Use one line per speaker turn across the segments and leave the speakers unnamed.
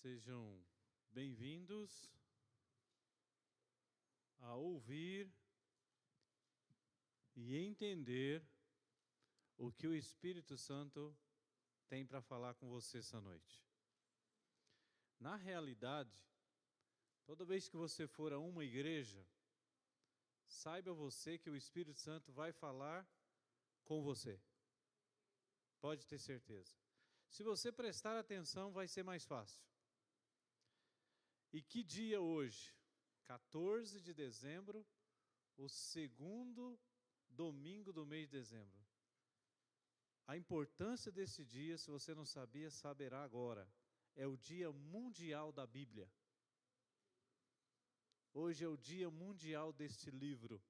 Sejam bem-vindos a ouvir e entender o que o Espírito Santo tem para falar com você essa noite. Na realidade, toda vez que você for a uma igreja, saiba você que o Espírito Santo vai falar com você. Pode ter certeza. Se você prestar atenção, vai ser mais fácil. E que dia hoje? 14 de dezembro, o segundo domingo do mês de dezembro. A importância desse dia, se você não sabia, saberá agora. É o Dia Mundial da Bíblia. Hoje é o Dia Mundial deste livro.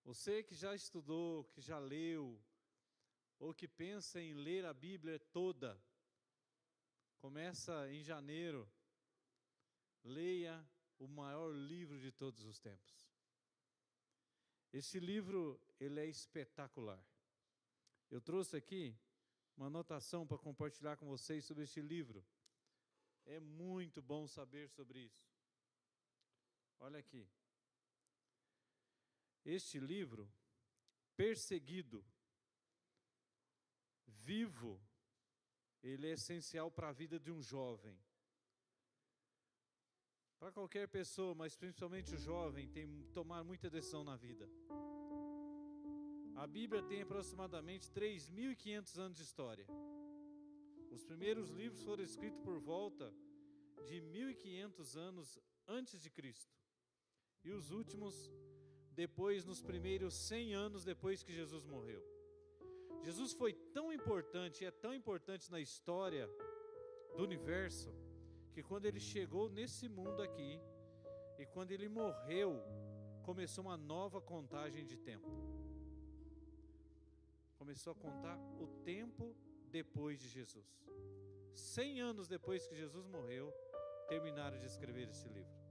Você que já estudou, que já leu, ou que pensa em ler a Bíblia toda, começa em janeiro, leia o maior livro de todos os tempos. Esse livro, ele é espetacular. Eu trouxe aqui uma anotação para compartilhar com vocês sobre este livro. É muito bom saber sobre isso. Olha aqui. Este livro, Perseguido, vivo, ele é essencial para a vida de um jovem. Para qualquer pessoa, mas principalmente o jovem, tem que tomar muita decisão na vida. A Bíblia tem aproximadamente 3.500 anos de história. Os primeiros livros foram escritos por volta de 1.500 anos antes de Cristo. E os últimos, depois, nos primeiros 100 anos depois que Jesus morreu. Jesus foi tão importante, e é tão importante na história do universo, que quando ele chegou nesse mundo aqui, e quando ele morreu, começou uma nova contagem de tempo. Começou a contar o tempo depois de Jesus. 100 anos depois que Jesus morreu, terminaram de escrever esse livro.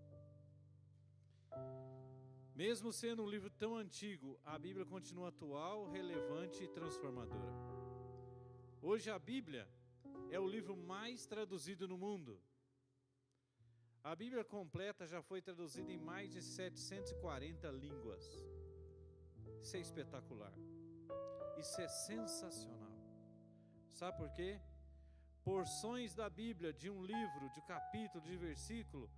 Mesmo sendo um livro tão antigo, a Bíblia continua atual, relevante e transformadora. Hoje a Bíblia é o livro mais traduzido no mundo. A Bíblia completa já foi traduzida em mais de 740 línguas. Isso é espetacular. Isso é sensacional. Sabe por quê? Porções da Bíblia, de um livro, de capítulo, de versículo,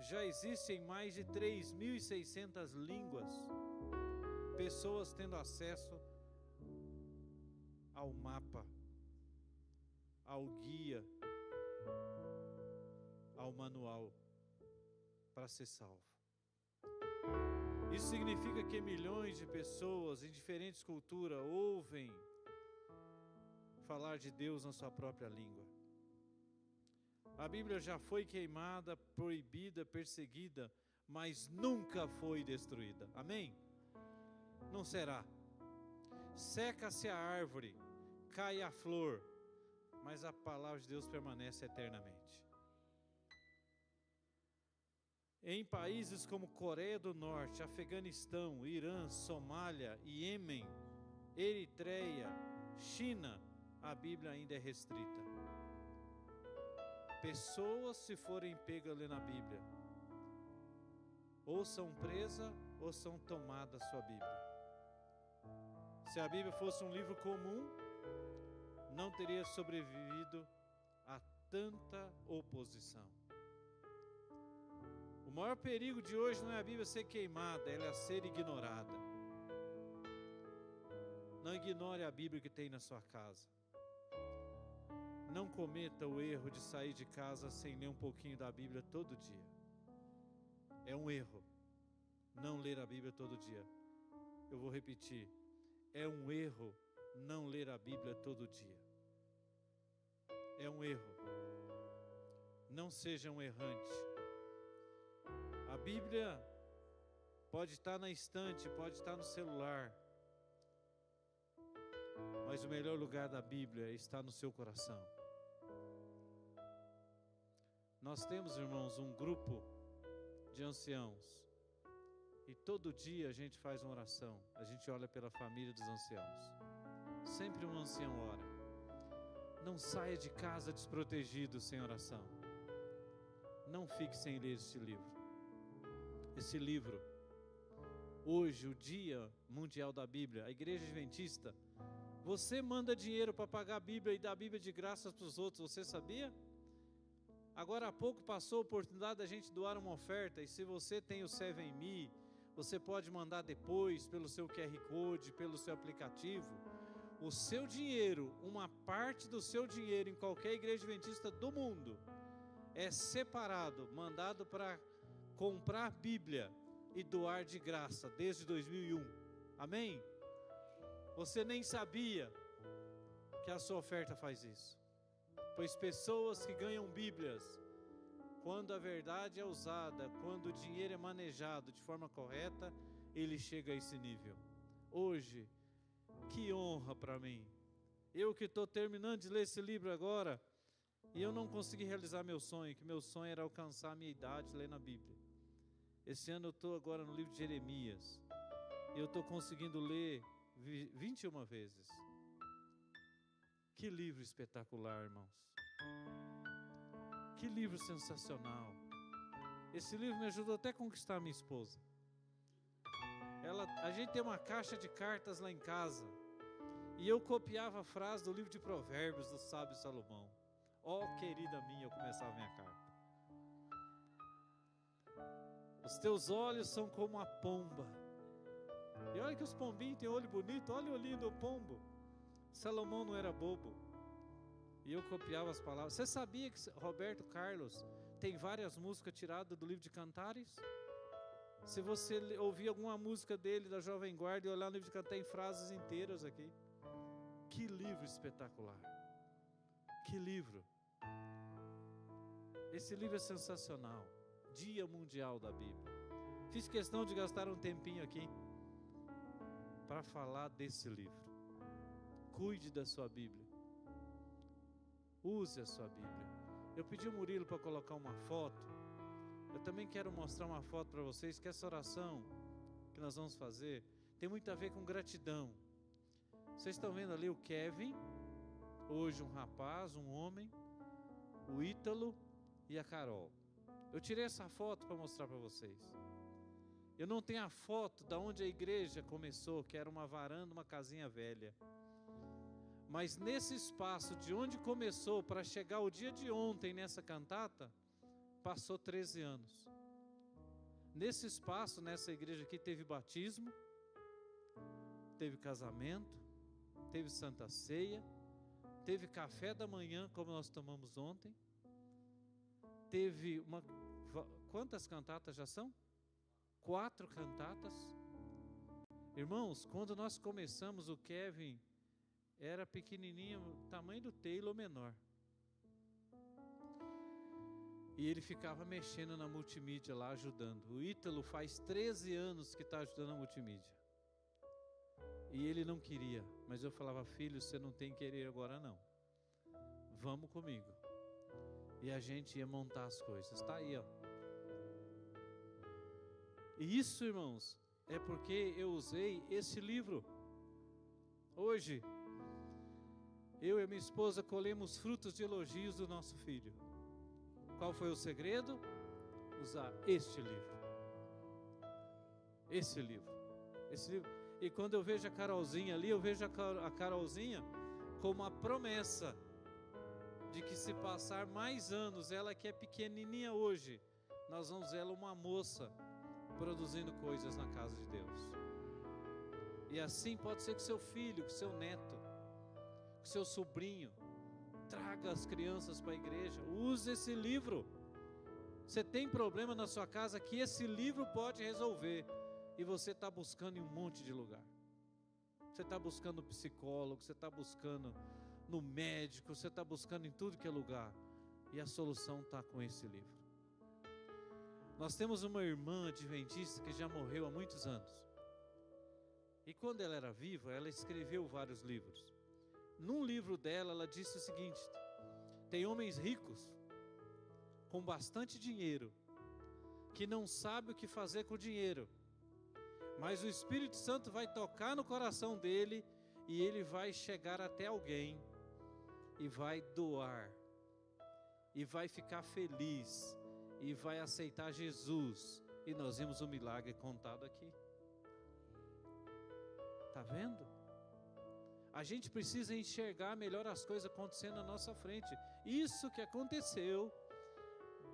já existem em mais de 3.600 línguas. Pessoas tendo acesso ao mapa, ao guia, ao manual para ser salvo. Isso significa que milhões de pessoas em diferentes culturas ouvem falar de Deus na sua própria língua. A Bíblia já foi queimada, proibida, perseguida, mas nunca foi destruída. Amém? Não será. Seca-se a árvore, cai a flor, mas a palavra de Deus permanece eternamente. Em países como Coreia do Norte, Afeganistão, Irã, Somália, Iêmen, Eritreia, China, a Bíblia ainda é restrita. Pessoas, se forem pegas lendo a Bíblia, ou são presas ou são tomadas a sua Bíblia. Se a Bíblia fosse um livro comum, não teria sobrevivido a tanta oposição. O maior perigo de hoje não é a Bíblia ser queimada, ela é ser ignorada. Não ignore a Bíblia que tem na sua casa. Não cometa o erro de sair de casa sem ler um pouquinho da Bíblia todo dia. É um erro não ler a Bíblia todo dia. Eu vou repetir. É um erro não ler a Bíblia todo dia. É um erro. Não seja um errante. A Bíblia pode estar na estante, pode estar no celular, mas o melhor lugar da Bíblia está no seu coração. Nós temos, irmãos, um grupo de anciãos e todo dia a gente faz uma oração, a gente olha pela família dos anciãos. Sempre um ancião ora. Não saia de casa desprotegido sem oração. Não fique sem ler esse livro. Esse livro, hoje, o Dia Mundial da Bíblia, a Igreja Adventista, você manda dinheiro para pagar a Bíblia e dar a Bíblia de graça para os outros, você sabia? Agora há pouco passou a oportunidade da gente doar uma oferta, e se você tem o 7Me, você pode mandar depois pelo seu QR Code, pelo seu aplicativo. O seu dinheiro, uma parte do seu dinheiro em qualquer igreja adventista do mundo, é separado, mandado para comprar Bíblia e doar de graça desde 2001. Amém? Você nem sabia que a sua oferta faz isso. Pois pessoas que ganham Bíblias, quando a verdade é usada, quando o dinheiro é manejado de forma correta, ele chega a esse nível. Hoje, que honra para mim. Eu que estou terminando de ler esse livro agora, e eu não consegui realizar meu sonho, que meu sonho era alcançar a minha idade lendo a Bíblia. Esse ano eu estou agora no livro de Jeremias, e eu estou conseguindo ler 21 vezes. Que livro espetacular, irmãos. Que livro sensacional. Esse livro me ajudou até a conquistar a minha esposa. A gente tem uma caixa de cartas lá em casa, e eu copiava a frase do livro de Provérbios do sábio Salomão. Querida minha, eu começava a minha carta. Os teus olhos são como a pomba. E olha que os pombinhos têm olho bonito, olha o olhinho do pombo. Salomão não era bobo. E eu copiava as palavras. Você sabia que Roberto Carlos tem várias músicas tiradas do livro de Cantares? Se você ouvir alguma música dele, da Jovem Guarda, e olhar no livro de Cantares, tem frases inteiras aqui. Que livro espetacular. Que livro. Esse livro é sensacional. Dia Mundial da Bíblia. Fiz questão de gastar um tempinho aqui para falar desse livro. Cuide da sua Bíblia. Use a sua Bíblia. Eu pedi ao Murilo para colocar uma foto. Eu também quero mostrar uma foto para vocês, que essa oração que nós vamos fazer tem muito a ver com gratidão. Vocês estão vendo ali o Kevin, hoje um rapaz, um homem, o Ítalo e a Carol. Eu tirei essa foto para mostrar para vocês. Eu não tenho a foto da onde a igreja começou, que era uma varanda, uma casinha velha. Mas nesse espaço de onde começou para chegar o dia de ontem nessa cantata, passou 13 anos. Nesse espaço, nessa igreja aqui, teve batismo, teve casamento, teve santa ceia, teve café da manhã, como nós tomamos ontem, teve quantas cantatas já são? 4 cantatas. Irmãos, quando nós começamos, o Kevin era pequenininho, tamanho do Taylor menor. E ele ficava mexendo na multimídia lá, ajudando. O Ítalo faz 13 anos que está ajudando a multimídia. E ele não queria, mas eu falava: filho, você não tem que querer agora não. Vamos comigo. E a gente ia montar as coisas. Está aí, ó. E isso, irmãos, é porque eu usei esse livro. Hoje, eu e minha esposa colhemos frutos de elogios do nosso filho. Qual foi o segredo? Usar este livro. Esse livro. Esse livro. E quando eu vejo a Carolzinha ali, eu vejo a Carolzinha como a promessa de que, se passar mais anos, ela que é pequenininha hoje, nós vamos ver ela uma moça produzindo coisas na casa de Deus. E assim pode ser que seu filho, que seu neto, que seu sobrinho traga as crianças para a igreja. Use esse livro. Você tem problema na sua casa que esse livro pode resolver, e você está buscando em um monte de lugar. Você está buscando psicólogo, você está buscando no médico, você está buscando em tudo que é lugar, e a solução está com esse livro. Nós temos uma irmã adventista que já morreu há muitos anos, e quando ela era viva, ela escreveu vários livros. Num livro dela, ela disse o seguinte: tem homens ricos com bastante dinheiro que não sabem o que fazer com o dinheiro, mas o Espírito Santo vai tocar no coração dele e ele vai chegar até alguém e vai doar, e vai ficar feliz, e vai aceitar Jesus, e nós vimos o milagre contado aqui. Está vendo? A gente precisa enxergar melhor as coisas acontecendo na nossa frente. Isso que aconteceu,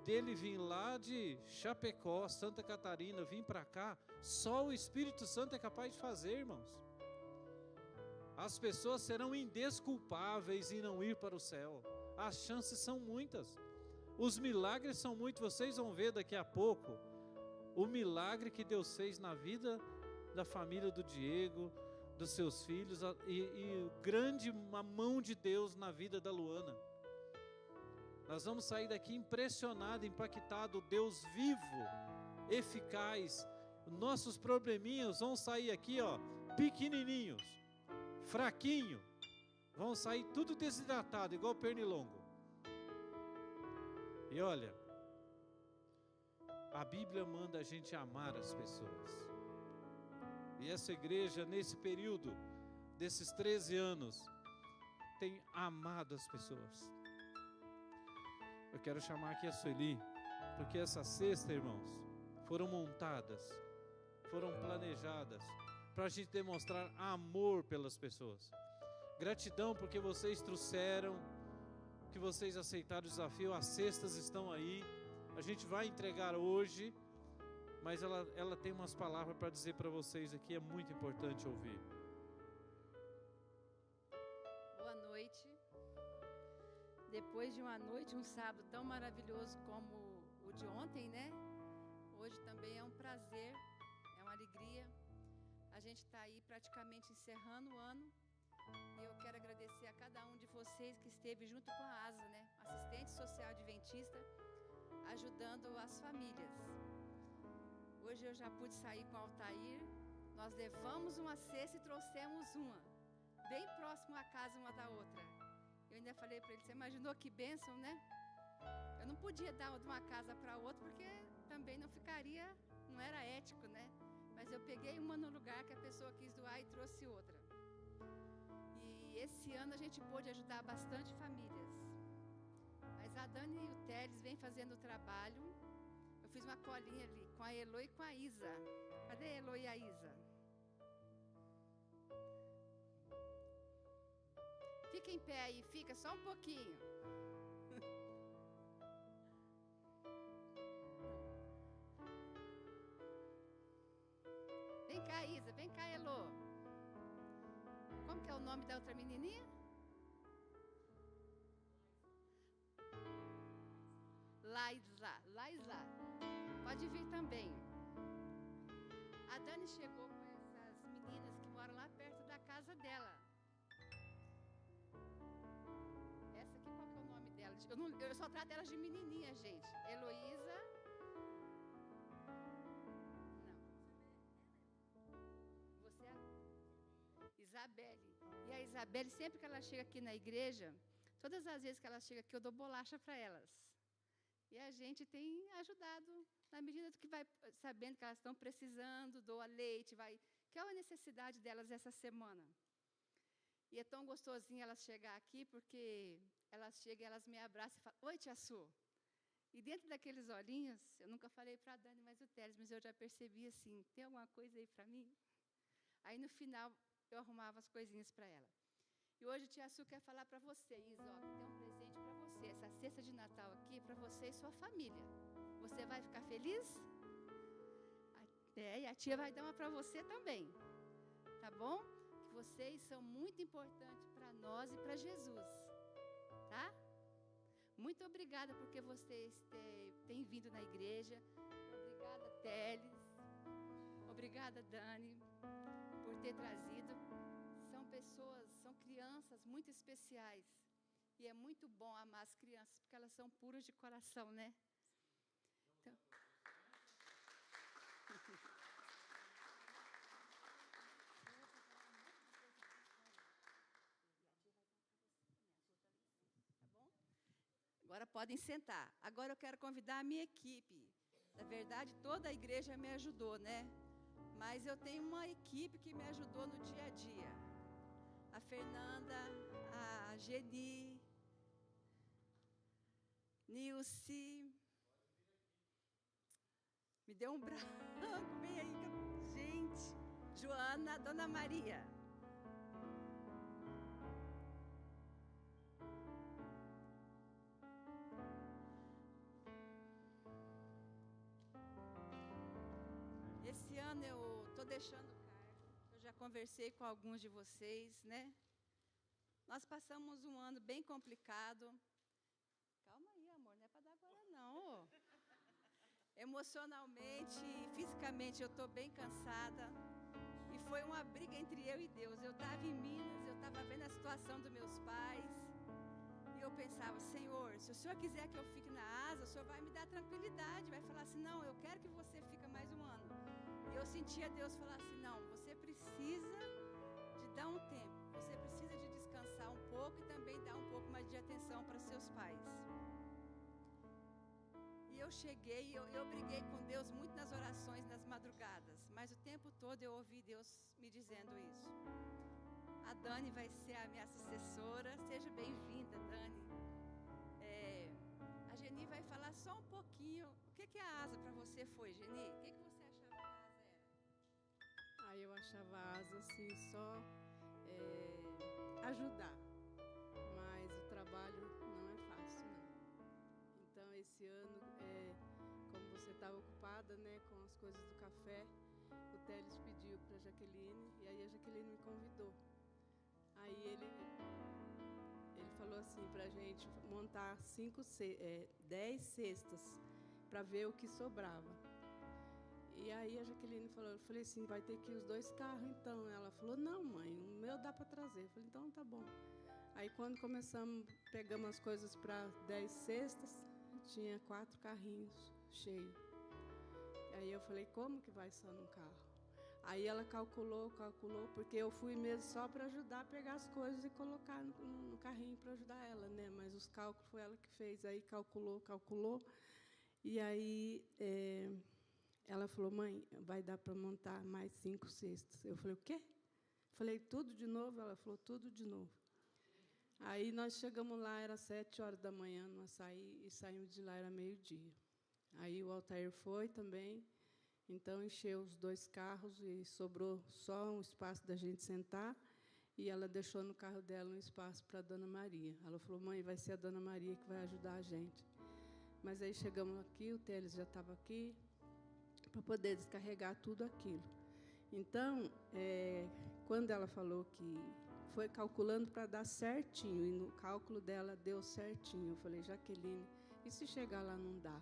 dele vir lá de Chapecó, Santa Catarina, vir para cá, só o Espírito Santo é capaz de fazer, irmãos. As pessoas serão indesculpáveis em não ir para o céu. As chances são muitas. Os milagres são muitos. Vocês vão ver daqui a pouco o milagre que Deus fez na vida da família do Diego, dos seus filhos, e a mão de Deus na vida da Luana. Nós vamos sair daqui impressionado, impactado. Deus vivo, eficaz. Nossos probleminhas vão sair aqui, ó, pequenininhos, fraquinho, vão sair tudo desidratado, igual pernilongo. E olha, a Bíblia manda a gente amar as pessoas. E essa igreja, nesse período desses 13 anos, tem amado as pessoas. Eu quero chamar aqui a Sueli, porque essa cesta, irmãos, foram montadas, foram planejadas, para a gente demonstrar amor pelas pessoas. Gratidão porque vocês trouxeram, que vocês aceitaram o desafio. As cestas estão aí, a gente vai entregar hoje, mas ela tem umas palavras para dizer para vocês aqui, é muito importante ouvir.
Boa noite. Depois de uma noite, um sábado tão maravilhoso como o de ontem, né? Hoje também é um prazer, é uma alegria. A gente está aí praticamente encerrando o ano. E eu quero agradecer a cada um de vocês que esteve junto com a ASA, né? Assistente Social Adventista, ajudando as famílias. Hoje eu já pude sair com o Altair. Nós levamos uma cesta e trouxemos uma, bem próximo à casa uma da outra. Eu ainda falei para ele, você imaginou que bênção, né? Eu não podia dar de uma casa para outra, porque também não ficaria, não era ético, né? Mas eu peguei uma no lugar que a pessoa quis doar e trouxe outra. E esse ano a gente pôde ajudar bastante famílias. Mas a Dani e o Teles vêm fazendo o trabalho. Eu fiz uma colinha ali com a Elo e com a Isa. Cadê a Elo e a Isa? Fica em pé aí, fica só um pouquinho. Vem cá, Isa, vem cá, Elo. Como que é o nome da outra menininha? Laisa. Pode vir também. A Dani chegou com essas meninas que moram lá perto da casa dela. Essa aqui, qual que é o nome dela? Eu só trato elas de menininha, gente. Heloísa. Não. Você é Isabelle. E a Isabelle, sempre que ela chega aqui na igreja, todas as vezes que ela chega aqui, eu dou bolacha para elas. E a gente tem ajudado, na medida do que vai sabendo que elas estão precisando, doa leite, que é a necessidade delas essa semana. E é tão gostosinho elas chegar aqui, porque elas chegam e elas me abraçam e falam, oi, tia Su. E dentro daqueles olhinhos, eu nunca falei para a Dani, mas o Teles, mas eu já percebi assim, tem alguma coisa aí para mim? Aí no final, eu arrumava as coisinhas para ela. E hoje tia Su quer falar para você, Isa, ó, tem um presente para você. Essa cesta de Natal aqui é para você e sua família. Você vai ficar feliz? E a tia vai dar uma para você também. Tá bom? Que vocês são muito importantes para nós e para Jesus. Tá? Muito obrigada porque vocês têm vindo na igreja. Obrigada, Teles. Obrigada, Dani, por ter trazido. São pessoas, são crianças muito especiais. E é muito bom amar as crianças, porque elas são puras de coração, né? Então... Tá bom? Agora podem sentar. Agora eu quero convidar a minha equipe. Na verdade, toda a igreja me ajudou, né? Mas eu tenho uma equipe que me ajudou no dia a dia. A Fernanda, a Geni, Nilce. Me deu um branco, vem aí, gente. Joana, Dona Maria. Esse ano eu estou deixando o cargo. Eu já conversei com alguns de vocês, né? Nós passamos um ano bem complicado. Calma aí, amor, não é para dar agora não. Emocionalmente, fisicamente, eu estou bem cansada. E foi uma briga entre eu e Deus. Eu estava em Minas, eu estava vendo a situação dos meus pais. E eu pensava, Senhor, se o Senhor quiser que eu fique na asa, o Senhor vai me dar tranquilidade. Vai falar assim, não, eu quero que você fique mais um ano. E eu sentia Deus falar assim, não, você precisa de dar um tempo. Você precisa de descansar um pouco e também dar um pouco mais de atenção para seus pais. E eu cheguei, eu briguei com Deus muito nas orações, nas madrugadas. Mas o tempo todo eu ouvi Deus me dizendo isso. A Dani vai ser a minha sucessora. Seja bem-vinda, Dani. A Geni vai falar só um pouquinho. O que a asa para você foi, Geni? O que você achava que a asa era?
Aí eu achava a asa assim só ajudar. Mas o trabalho não é fácil, não. Então esse ano, como você estava ocupada, né, com as coisas do café, o Teles pediu para a Jaqueline, e aí a Jaqueline me convidou. Aí ele falou assim para a gente montar 10 cestas para ver o que sobrava. E aí a Jaqueline falou, eu falei assim, vai ter que ir os 2 carros então. Ela falou, não mãe, o meu dá para trazer. Eu falei, então tá bom. Aí quando pegamos as coisas para 10 cestas, tinha 4 carrinhos cheios. Aí eu falei, como que vai só num carro? Aí ela calculou, porque eu fui mesmo só para ajudar a pegar as coisas e colocar no carrinho para ajudar ela, né? Mas os cálculos foi ela que fez. Aí calculou. E aí ela falou, mãe, vai dar para montar mais 5 cestas. Eu falei, o quê? Falei, tudo de novo? Ela falou, tudo de novo. Aí nós chegamos lá, era 7 horas da manhã no açaí, e saímos de lá, era meio-dia. Aí o Altair foi também, então encheu os 2 carros e sobrou só um espaço da gente sentar, e ela deixou no carro dela um espaço para a Dona Maria. Ela falou, mãe, vai ser a Dona Maria que vai ajudar a gente. Mas aí chegamos aqui, o Teles já estava aqui, para poder descarregar tudo aquilo. Então, quando ela falou que foi calculando para dar certinho, e no cálculo dela deu certinho, eu falei, Jaqueline, e se chegar lá não dá?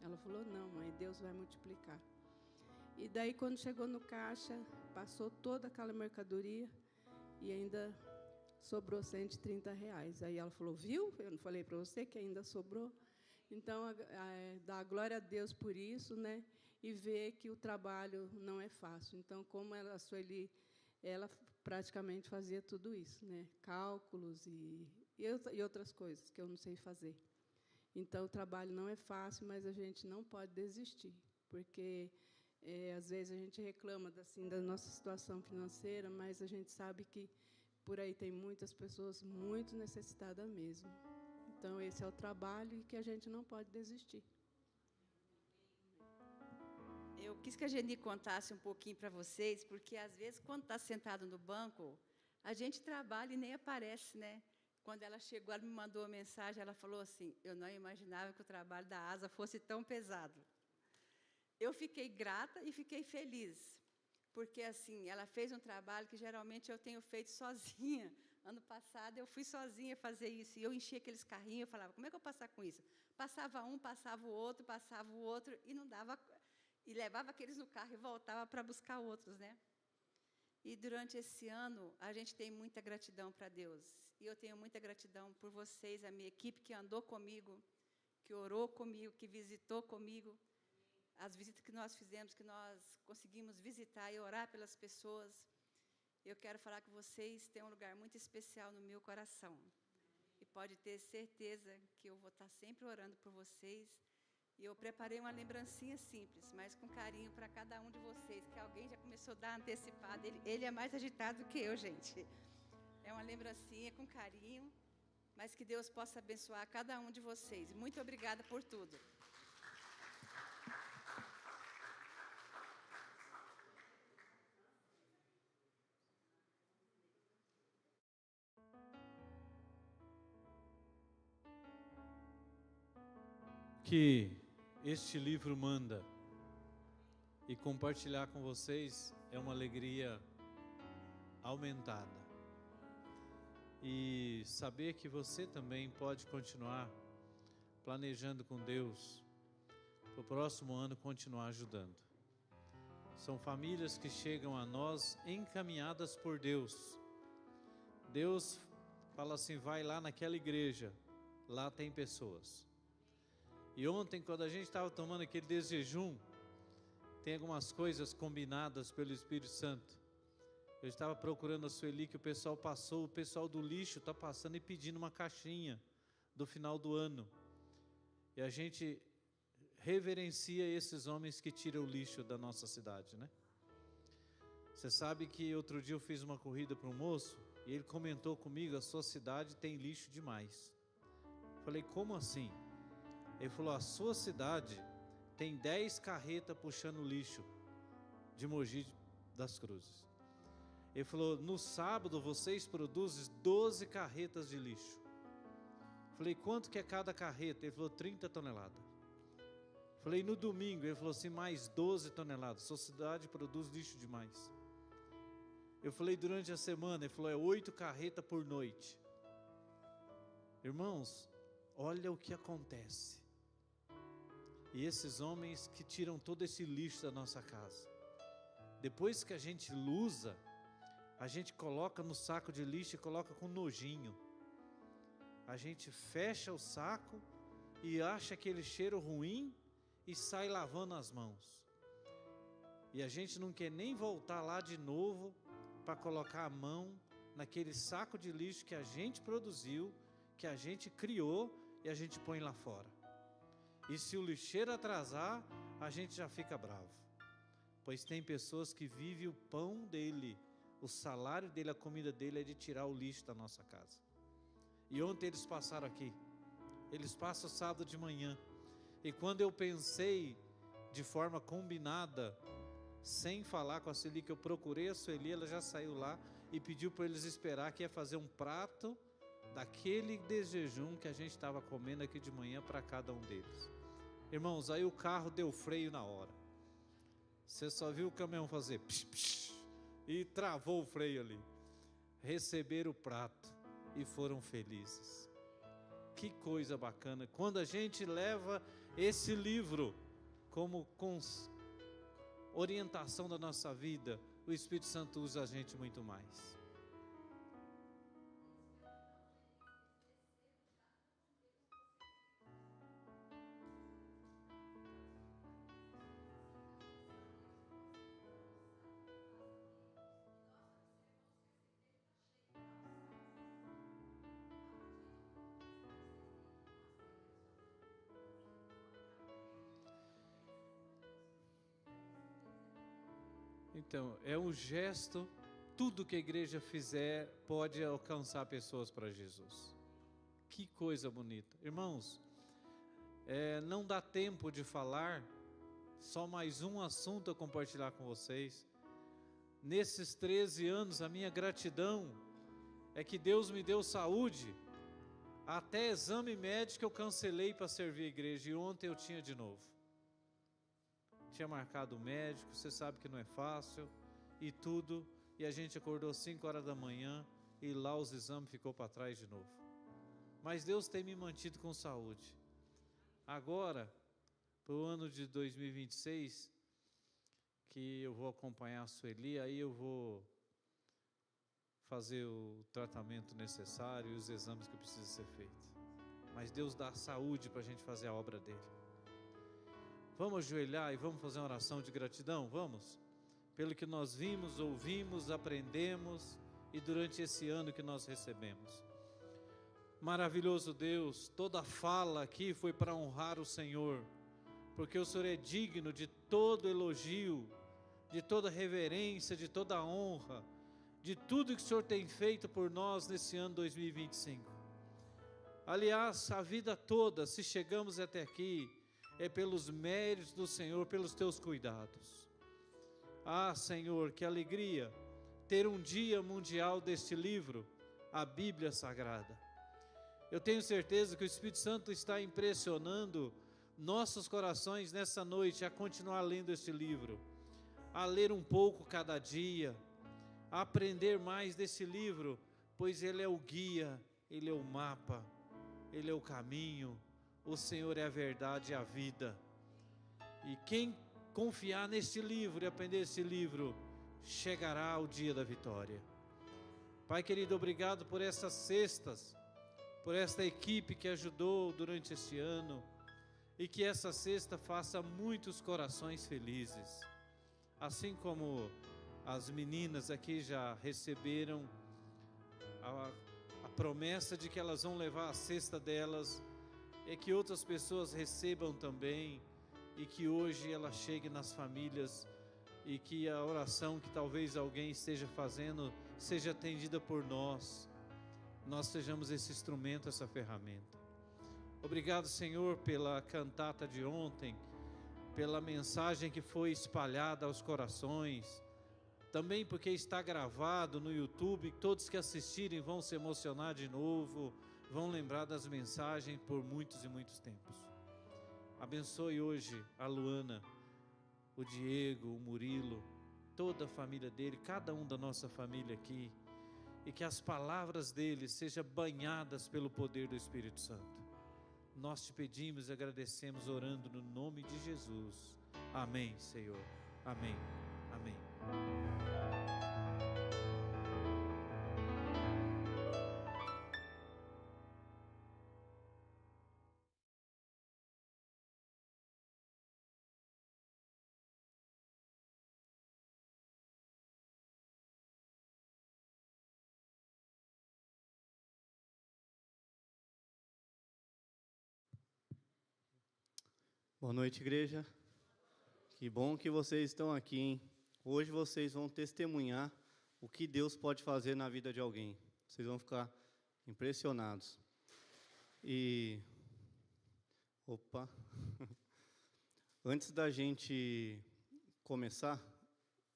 Ela falou, não, mãe, Deus vai multiplicar. E daí, quando chegou no caixa, passou toda aquela mercadoria e ainda sobrou R$130. Aí ela falou, viu? Eu não falei para você que ainda sobrou? Então, dá glória a Deus por isso, né? E ver que o trabalho não é fácil. Então, como a Sueli, ela praticamente fazia tudo isso, né? Cálculos e outras coisas que eu não sei fazer. Então, o trabalho não é fácil, mas a gente não pode desistir, porque, às vezes, a gente reclama da nossa situação financeira, mas a gente sabe que por aí tem muitas pessoas muito necessitadas mesmo. Então, esse é o trabalho e que a gente não pode desistir.
Eu quis que a Geni contasse um pouquinho para vocês, porque, às vezes, quando está sentado no banco, a gente trabalha e nem aparece, né? Quando ela chegou, ela me mandou uma mensagem, ela falou assim, eu não imaginava que o trabalho da ASA fosse tão pesado. Eu fiquei grata e fiquei feliz, porque, assim, ela fez um trabalho que, geralmente, eu tenho feito sozinha. Ano passado, eu fui sozinha fazer isso, e eu enchia aqueles carrinhos, eu falava, como é que eu vou passar com isso? Passava um, passava o outro, e não dava, e levava aqueles no carro e voltava para buscar outros, né? E durante esse ano, a gente tem muita gratidão para Deus. E eu tenho muita gratidão por vocês, a minha equipe que andou comigo, que orou comigo, que visitou comigo. As visitas que nós fizemos, que nós conseguimos visitar e orar pelas pessoas. Eu quero falar que vocês têm um lugar muito especial no meu coração. E pode ter certeza que eu vou estar sempre orando por vocês. E eu preparei uma lembrancinha simples, mas com carinho para cada um de vocês, que alguém já começou a dar antecipada. Ele é mais agitado do que eu, gente. É uma lembrancinha com carinho. mas que Deus possa abençoar cada um de vocês. Muito obrigada por tudo.
Que este livro manda e compartilhar com vocês é uma alegria aumentada. E saber que você também pode continuar planejando com Deus para o próximo ano continuar ajudando. São famílias que chegam a nós encaminhadas por Deus. Deus fala assim: vai lá naquela igreja, lá tem pessoas. E ontem, quando a gente estava tomando aquele desjejum, tem algumas coisas combinadas pelo Espírito Santo. Eu estava procurando a Sueli, que o pessoal passou, o pessoal do lixo está passando e pedindo uma caixinha do final do ano. E a gente reverencia esses homens que tiram o lixo da nossa cidade, né? Você sabe que outro dia eu fiz uma corrida para um moço e ele comentou comigo: a sua cidade tem lixo demais. Falei: como assim? Ele falou: a sua cidade tem 10 carretas puxando lixo de Mogi das Cruzes. Ele falou: no sábado vocês produzem 12 carretas de lixo. Falei: quanto que é cada carreta? Ele falou: 30 toneladas. Falei: no domingo? Ele falou assim: mais 12 toneladas. Sua cidade produz lixo demais. Eu falei: durante a semana? Ele falou: é 8 carretas por noite. Irmãos, olha o que acontece. E esses homens que tiram todo esse lixo da nossa casa, depois que a gente usa, a gente coloca no saco de lixo e coloca com nojinho. A gente fecha o saco e acha aquele cheiro ruim e sai lavando as mãos. E a gente não quer nem voltar lá de novo para colocar a mão naquele saco de lixo que a gente produziu, que a gente criou e a gente põe lá fora. E se o lixeiro atrasar, a gente já fica bravo. Pois tem pessoas que vivem o pão dele, o salário dele, a comida dele é de tirar o lixo da nossa casa. E ontem eles passaram aqui. Eles passam sábado de manhã. E quando eu pensei de forma combinada, sem falar com a Sueli, que eu procurei a Sueli, ela já saiu lá e pediu para eles esperar, que ia fazer um prato daquele desjejum que a gente estava comendo aqui de manhã para cada um deles. Irmãos, aí o carro deu freio na hora. Você só viu o caminhão fazer psh, psh, e travou o freio ali. Receberam o prato e foram felizes. Que coisa bacana. Quando a gente leva esse livro como orientação da nossa vida, o Espírito Santo usa a gente muito mais. Então, é um gesto, tudo que a igreja fizer pode alcançar pessoas para Jesus. Que coisa bonita. Irmãos, não dá tempo de falar, só mais um assunto a compartilhar com vocês. Nesses 13 anos, a minha gratidão é que Deus me deu saúde. Até exame médico eu cancelei para servir a igreja, e ontem eu tinha de novo. Tinha marcado o médico, você sabe que não é fácil, e tudo, e a gente acordou 5 horas da manhã, e lá os exames ficou para trás de novo. Mas Deus tem me mantido com saúde. Agora, para o ano de 2026, que eu vou acompanhar a Sueli, aí eu vou fazer o tratamento necessário e os exames que precisam ser feitos. Mas Deus dá saúde para a gente fazer a obra dele. Vamos ajoelhar e vamos fazer uma oração de gratidão? Vamos? Pelo que nós vimos, ouvimos, aprendemos e durante esse ano que nós recebemos. Maravilhoso Deus, toda fala aqui foi para honrar o Senhor, porque o Senhor é digno de todo elogio, de toda reverência, de toda honra, de tudo que o Senhor tem feito por nós nesse ano 2025. Aliás, a vida toda, se chegamos até aqui, é pelos méritos do Senhor, pelos teus cuidados. Ah, Senhor, que alegria ter um dia mundial deste livro, a Bíblia Sagrada. Eu tenho certeza que o Espírito Santo está impressionando nossos corações nessa noite a continuar lendo este livro, a ler um pouco cada dia, a aprender mais desse livro, pois ele é o guia, ele é o mapa, ele é o caminho, o Senhor é a verdade e a vida. E quem confiar neste livro e aprender este livro, chegará ao dia da vitória. Pai querido, obrigado por essas cestas, por esta equipe que ajudou durante este ano, e que essa cesta faça muitos corações felizes. Assim como as meninas aqui já receberam a promessa de que elas vão levar a cesta delas, é que outras pessoas recebam também, e que hoje ela chegue nas famílias, e que a oração que talvez alguém esteja fazendo seja atendida por nós sejamos esse instrumento, essa ferramenta. Obrigado, Senhor, pela cantata de ontem, pela mensagem que foi espalhada aos corações, também porque está gravado no YouTube, todos que assistirem vão se emocionar de novo, vão lembrar das mensagens por muitos e muitos tempos. Abençoe hoje a Luana, o Diego, o Murilo, toda a família dele, cada um da nossa família aqui, e que as palavras dele sejam banhadas pelo poder do Espírito Santo. Nós te pedimos e agradecemos orando no nome de Jesus. Amém, Senhor. Amém. Amém.
Boa noite, igreja. Que bom que vocês estão aqui, hein? Hoje vocês vão testemunhar o que Deus pode fazer na vida de alguém. Vocês vão ficar impressionados. Opa! Antes da gente começar,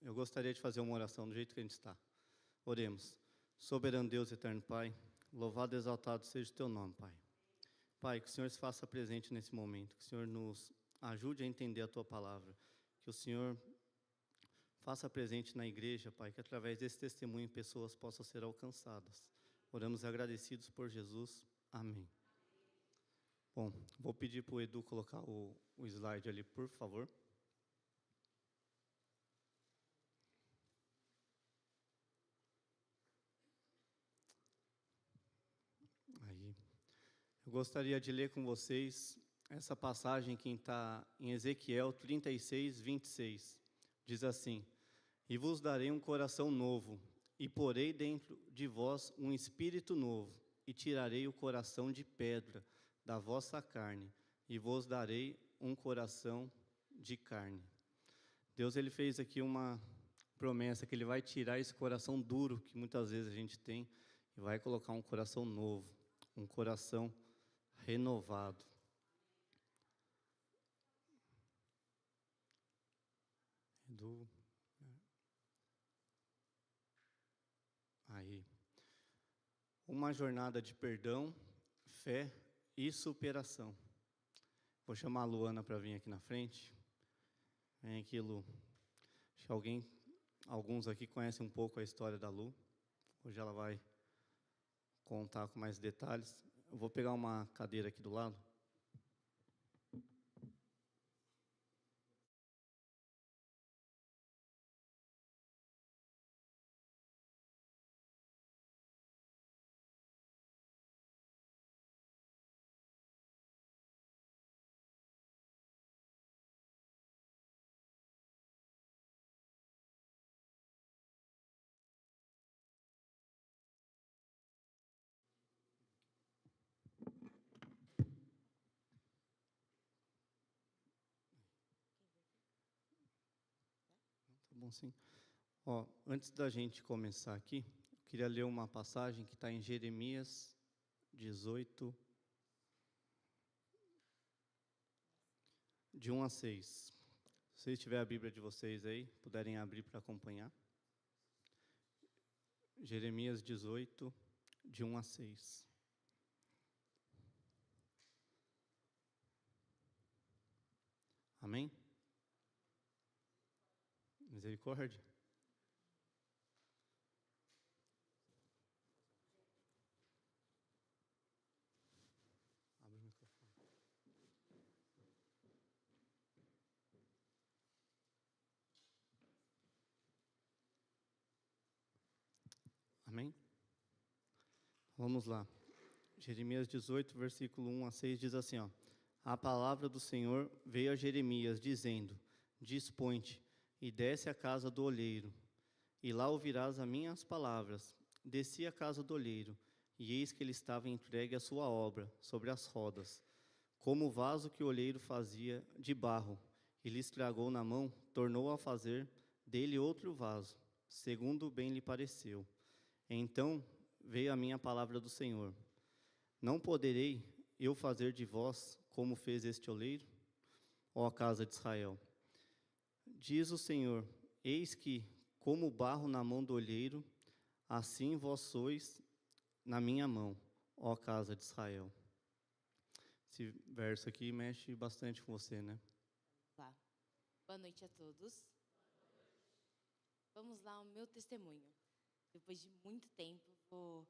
eu gostaria de fazer uma oração do jeito que a gente está. Oremos. Soberano Deus, eterno Pai, louvado e exaltado seja o Teu nome, Pai. Pai, que o Senhor se faça presente nesse momento, que o Senhor nos ajude a entender a Tua palavra, que o Senhor faça presente na igreja, Pai, que através desse testemunho pessoas possam ser alcançadas. Oramos agradecidos por Jesus. Amém. Bom, vou pedir para o Edu colocar o slide ali, por favor. Aí. Eu gostaria de ler com vocês essa passagem que está em Ezequiel 36, 26. Diz assim: E vos darei um coração novo, e porei dentro de vós um espírito novo, e tirarei o coração de pedra da vossa carne, e vos darei um coração de carne. Deus, Ele fez aqui uma promessa, que Ele vai tirar esse coração duro, que muitas vezes a gente tem, e vai colocar um coração novo, um coração renovado. Aí. Uma jornada de perdão, fé e superação. Vou chamar a Luana para vir aqui na frente. Vem aqui, Lu. Acho que alguns aqui conhecem um pouco a história da Lu. Hoje ela vai contar com mais detalhes. Eu vou pegar uma cadeira aqui do lado. Bom, sim. Antes da gente começar aqui, eu queria ler uma passagem que está em Jeremias 18, de 1 a 6. Se vocês tiverem a Bíblia de vocês aí, puderem abrir para acompanhar. Jeremias 18, de 1 a 6. Amém? Misericórdia. Abre o microfone. Amém? Vamos lá. Jeremias 18, versículo 1 a 6 diz assim, ó: A palavra do Senhor veio a Jeremias, dizendo: Dispõe-te e desce à casa do olheiro, e lá ouvirás as minhas palavras. Desci à casa do olheiro, e eis que ele estava entregue à sua obra, sobre as rodas. Como o vaso que o olheiro fazia de barro, e lhe estragou na mão, tornou a fazer dele outro vaso, segundo bem lhe pareceu. Então veio a minha palavra do Senhor: Não poderei eu fazer de vós como fez este oleiro, ó casa de Israel? Diz o Senhor: Eis que, como barro na mão do olheiro, assim vós sois na minha mão, ó casa de Israel. Esse verso aqui mexe bastante com você, né?
Lá. Boa noite a todos. Vamos lá, o meu testemunho. Depois de muito tempo, vou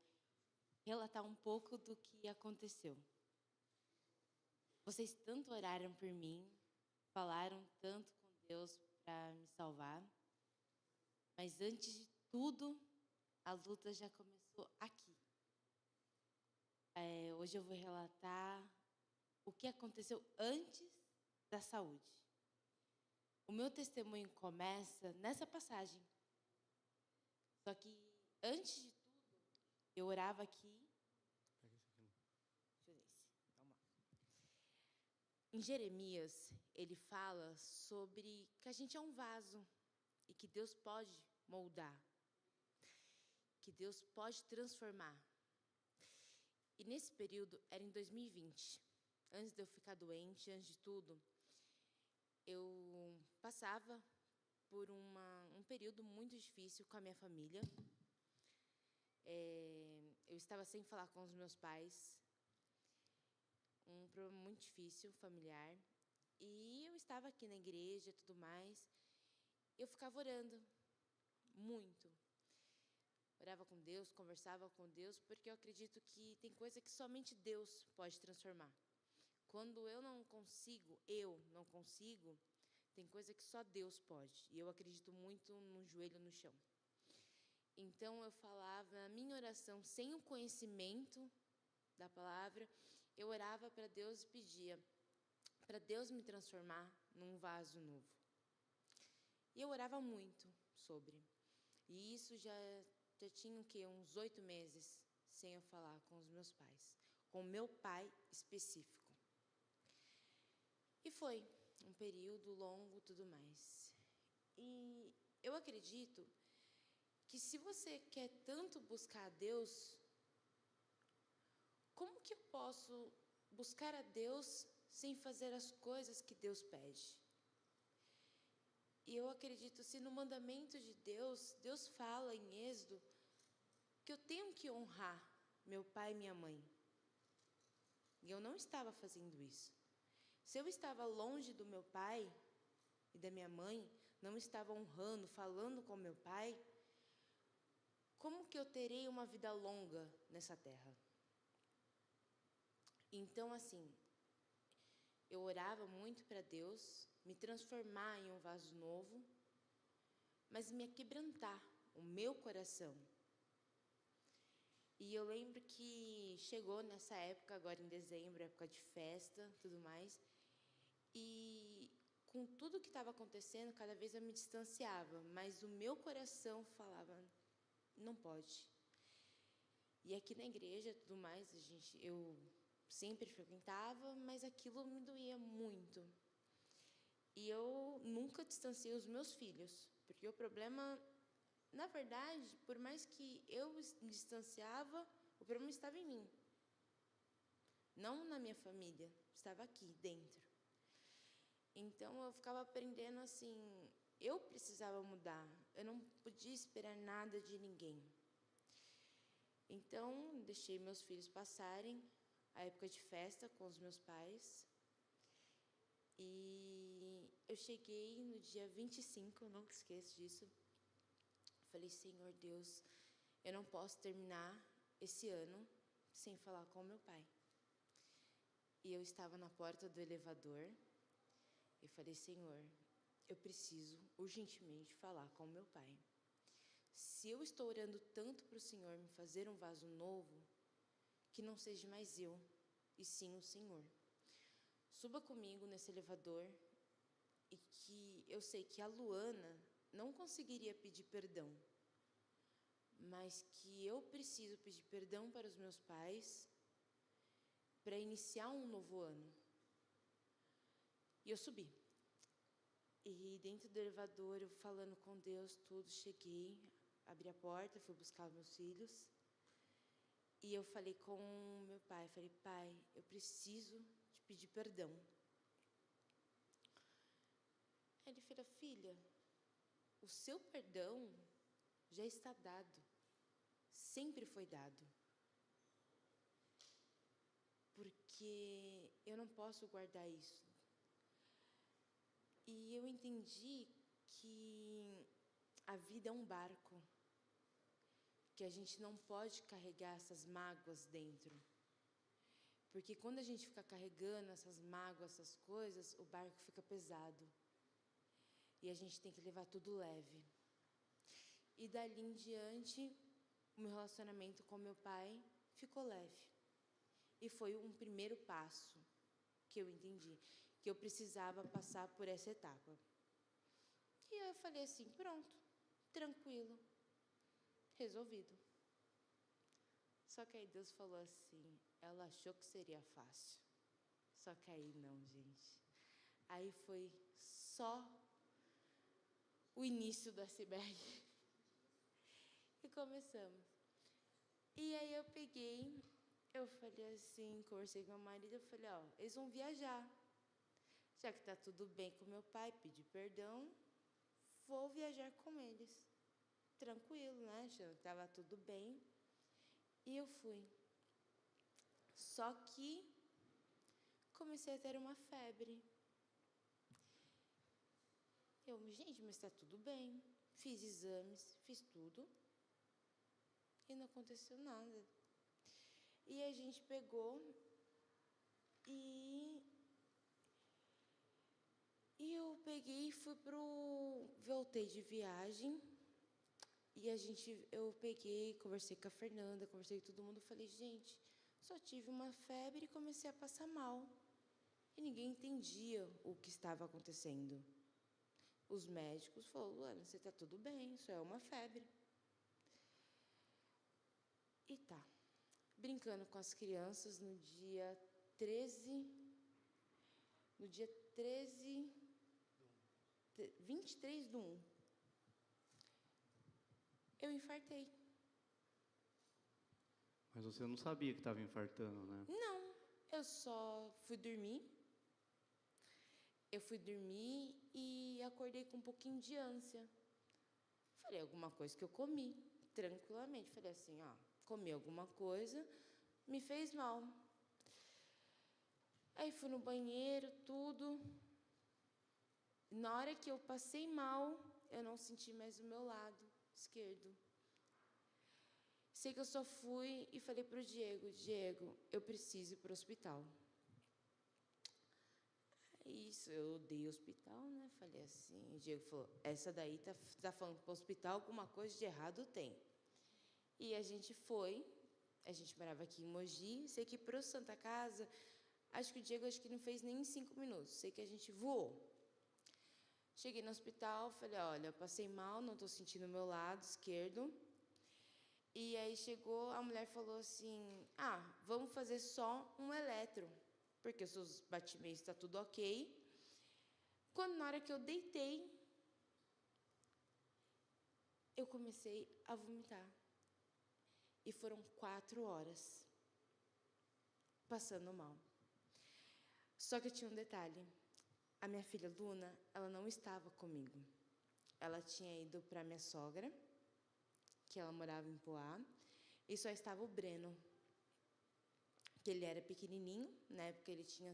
relatar um pouco do que aconteceu. Vocês tanto oraram por mim, falaram tanto com Deus para me salvar, mas antes de tudo, a luta já começou aqui. Hoje eu vou relatar o que aconteceu antes da saúde. O meu testemunho começa nessa passagem. Só que, antes de tudo, eu orava aqui. Deixa eu ver se. Calma. Em Jeremias, ele fala sobre que a gente é um vaso e que Deus pode moldar, que Deus pode transformar. E nesse período, era em 2020, antes de eu ficar doente, antes de tudo, eu passava por um período muito difícil com a minha família. Eu estava sem falar com os meus pais, um problema muito difícil, familiar, e eu estava aqui na igreja e tudo mais. Eu ficava orando muito. Orava com Deus, conversava com Deus, porque eu acredito que tem coisa que somente Deus pode transformar. Quando eu não consigo, tem coisa que só Deus pode. E eu acredito muito no joelho no chão. Então eu falava, a minha oração, sem o conhecimento da palavra, eu orava para Deus e pedia para Deus me transformar num vaso novo. E eu orava muito sobre. E isso já tinha o quê? Uns 8 meses sem eu falar com os meus pais. Com o meu pai específico. E foi um período longo, tudo mais. E eu acredito que se você quer tanto buscar a Deus, como que eu posso buscar a Deus sem fazer as coisas que Deus pede? E eu acredito, se no mandamento de Deus, Deus fala em Êxodo, que eu tenho que honrar meu pai e minha mãe. E eu não estava fazendo isso. Se eu estava longe do meu pai e da minha mãe, não estava honrando, falando com meu pai, como que eu terei uma vida longa nessa terra? Então, assim, eu orava muito para Deus me transformar em um vaso novo, mas me aquebrantar o meu coração. E eu lembro que chegou nessa época, agora em dezembro, época de festa, tudo mais, e com tudo que estava acontecendo, cada vez eu me distanciava, mas o meu coração falava, não pode. E aqui na igreja, tudo mais, eu sempre frequentava, mas aquilo me doía muito. E eu nunca distanciei os meus filhos, porque o problema, na verdade, por mais que eu me distanciava, o problema estava em mim. Não na minha família, estava aqui dentro. Então eu ficava aprendendo assim, eu precisava mudar, eu não podia esperar nada de ninguém. Então deixei meus filhos passarem a época de festa com os meus pais. E eu cheguei no dia 25, eu nunca esqueço disso. Falei, Senhor Deus, eu não posso terminar esse ano sem falar com meu pai. E eu estava na porta do elevador e falei, Senhor, eu preciso urgentemente falar com meu pai. Se eu estou orando tanto para o Senhor me fazer um vaso novo, que não seja mais eu, e sim o Senhor. Suba comigo nesse elevador e que eu sei que a Luana não conseguiria pedir perdão, mas que eu preciso pedir perdão para os meus pais para iniciar um novo ano. E eu subi. E dentro do elevador, eu falando com Deus, tudo, cheguei, abri a porta, fui buscar meus filhos. E eu falei com meu pai, falei, pai, eu preciso te pedir perdão. Ele falou, filha, o seu perdão já está dado, sempre foi dado. Porque eu não posso guardar isso. E eu entendi que a vida é um barco, que a gente não pode carregar essas mágoas dentro. Porque quando a gente fica carregando essas mágoas, essas coisas, o barco fica pesado. E a gente tem que levar tudo leve. E dali em diante, o meu relacionamento com meu pai ficou leve. E foi um primeiro passo que eu entendi, que eu precisava passar por essa etapa. E eu falei assim, pronto, tranquilo, resolvido. Só que aí Deus falou assim, ela achou que seria fácil. Só que aí não, gente. Aí foi só o início do iceberg. E começamos. E aí eu peguei, eu falei assim, conversei com meu marido, eu falei, ó, eles vão viajar. Já que tá tudo bem com meu pai, pedi perdão, vou viajar com eles. Tranquilo, né? Já tava tudo bem. E eu fui. Só que comecei a ter uma febre. Eu, gente, mas está tudo bem. Fiz exames, fiz tudo. E não aconteceu nada. E a gente pegou e eu peguei e fui voltei de viagem. E eu peguei, conversei com a Fernanda, conversei com todo mundo, falei, gente, só tive uma febre e comecei a passar mal. E ninguém entendia o que estava acontecendo. Os médicos falaram, Luana, você está tudo bem, isso é uma febre. E tá, brincando com as crianças no dia 23/1, eu infartei.
Mas você não sabia que estava infartando, né?
Não, eu só fui dormir. Eu fui dormir e acordei com um pouquinho de ânsia. Falei, alguma coisa que eu comi, tranquilamente. Falei assim, ó, comi alguma coisa, me fez mal. Aí fui no banheiro, tudo. Na hora que eu passei mal, eu não senti mais o meu lado esquerdo. Sei que eu só fui e falei pro Diego, eu preciso ir pro hospital. Isso, eu odeio hospital, né? Falei assim, o Diego falou, essa daí tá falando pro hospital, alguma coisa de errado tem. E a gente morava aqui em Mogi, sei que pro Santa Casa, acho que o Diego não fez nem 5 minutos, sei que a gente voou. Cheguei no hospital, falei, olha, eu passei mal, não estou sentindo o meu lado esquerdo. E aí chegou, a mulher falou assim, vamos fazer só um eletro, porque os seus batimentos estão tudo ok. Quando na hora que eu deitei, eu comecei a vomitar. E foram 4 horas passando mal. Só que tinha um detalhe, A minha filha Luna, ela não estava comigo. Ela tinha ido para minha sogra, que ela morava em Poá, e só estava o Breno, que ele era pequenininho, na época ele tinha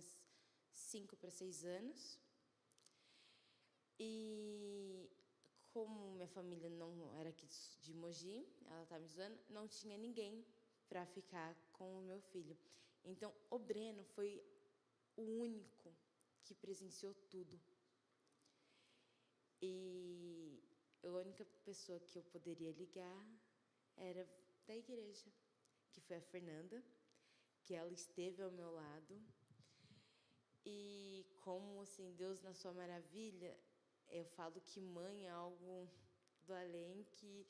5 para 6 anos. E como minha família não era aqui de Mogi, ela estava me zoando, não tinha ninguém para ficar com o meu filho. Então, o Breno foi o único que presenciou tudo. E a única pessoa que eu poderia ligar era da igreja, que foi a Fernanda, que ela esteve ao meu lado. E como, assim, Deus na sua maravilha, eu falo que mãe é algo do além, que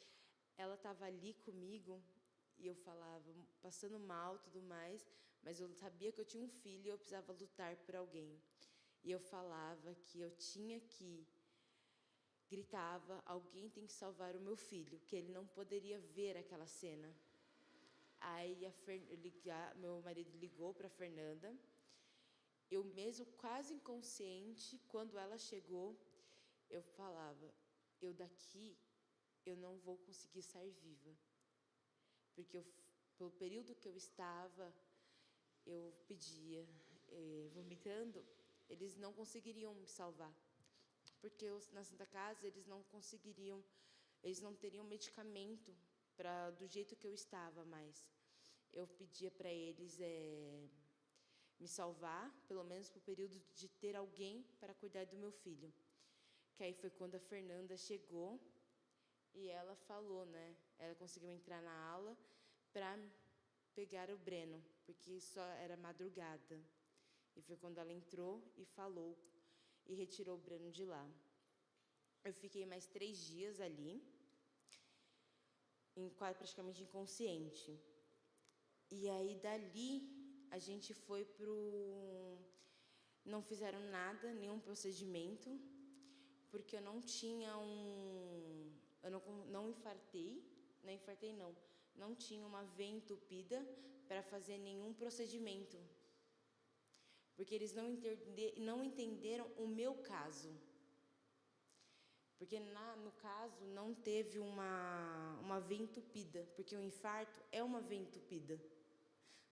ela estava ali comigo e eu falava, passando mal, tudo mais, mas eu sabia que eu tinha um filho e eu precisava lutar por alguém. E eu falava que eu tinha que, gritava, alguém tem que salvar o meu filho, que ele não poderia ver aquela cena. Aí meu marido ligou para a Fernanda, eu mesmo quase inconsciente, quando ela chegou, eu falava, eu não vou conseguir sair viva. Porque pelo período que eu estava, eu pedia, vomitando, eles não conseguiriam me salvar. Porque na Santa Casa, eles não teriam medicamento do jeito que eu estava mais. Eu pedia para eles me salvar, pelo menos para o período de ter alguém para cuidar do meu filho. Que aí foi quando a Fernanda chegou e ela falou, né? Ela conseguiu entrar na aula para pegar o Breno, porque só era madrugada. E foi quando ela entrou e falou e retirou o Breno de lá. Eu fiquei mais 3 dias ali, praticamente inconsciente. E aí dali a gente foi não fizeram nada, nenhum procedimento, porque eu não tinha eu não infartei, não tinha uma veia entupida para fazer nenhum procedimento, porque eles não entenderam o meu caso, porque no caso não teve uma veia entupida, porque o infarto é uma veia entupida.